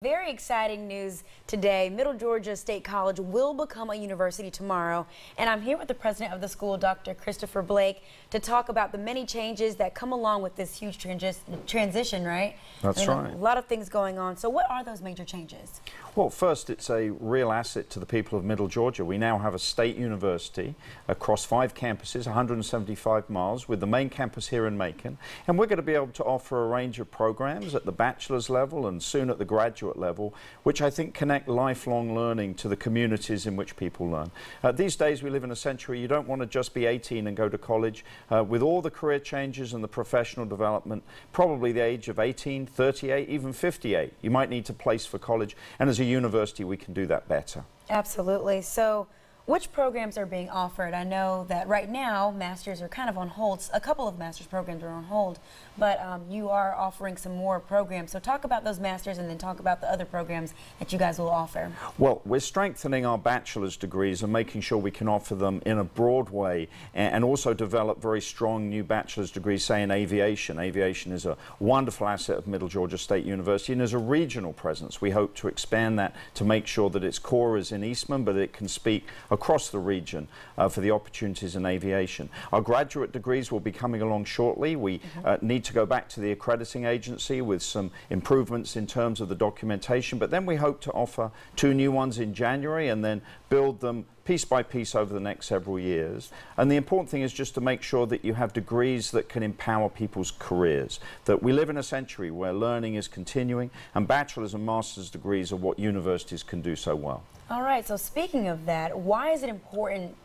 Very exciting news today. Middle Georgia State College will become a university tomorrow, and I'm here with the president of the school, Dr. Christopher Blake, to talk about the many changes that come along with this huge transition, right? That's right. A lot of things going on. So what are those major changes? Well, first, it's a real asset to the people of Middle Georgia. We now have a state university across 5 campuses, 175 miles, with the main campus here in Macon, and we're going to be able to offer a range of programs at the bachelor's level and soon at the graduate level, which I think connect lifelong learning to the communities in which people learn. These days we live in a century you don't want to just be 18 and go to college. With all the career changes and the professional development, probably the age of 18, 38, even 58, you might need to place for college, and as a university we can do that better. Absolutely. So which programs are being offered? I know that right now masters are kind of on hold. A couple of master's programs are on hold, but you are offering some more programs. So talk about those masters and then talk about the other programs that you guys will offer. Well, we're strengthening our bachelor's degrees and making sure we can offer them in a broad way and also develop very strong new bachelor's degrees, say in aviation. Aviation is a wonderful asset of Middle Georgia State University, and as a regional presence we hope to expand that to make sure that its core is in Eastman, but it can speak across the region for the opportunities in aviation. Our graduate degrees will be coming along shortly. We need to go back to the accrediting agency with some improvements in terms of the documentation, but then we hope to offer 2 new ones in January and then build them piece by piece over the next several years. And the important thing is just to make sure that you have degrees that can empower people's careers, that we live in a century where learning is continuing, and bachelor's and master's degrees are what universities can do so well. All right, so speaking of that, why is it important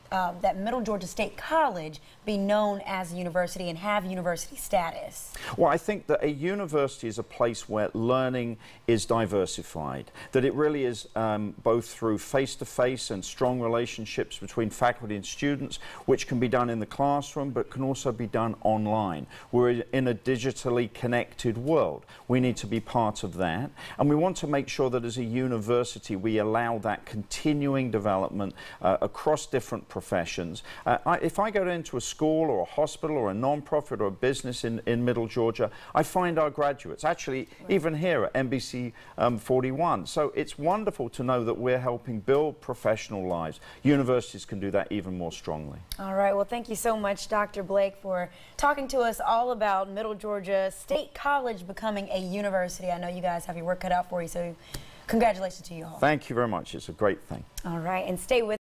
that Middle Georgia State College be known as a university and have university status? Well, I think that a university is a place where learning is diversified, that it really is both through face-to-face and strong relationships between faculty and students, which can be done in the classroom but can also be done online. We're in a digitally connected world. We need to be part of that, and we want to make sure that as a university we allow that continuing development across different professions. If I go into a school or a hospital or a non-profit or a business in Middle Georgia, I find our graduates, actually even here at M.G.S.C 41. So it's wonderful to know that we're helping build professional lives. Universities can do that even more strongly. All right, well, thank you so much, Dr. Blake, for talking to us all about Middle Georgia State College becoming a university. I know you guys have your work cut out for you, so congratulations to you all. Thank you very much. It's a great thing. All right, and stay with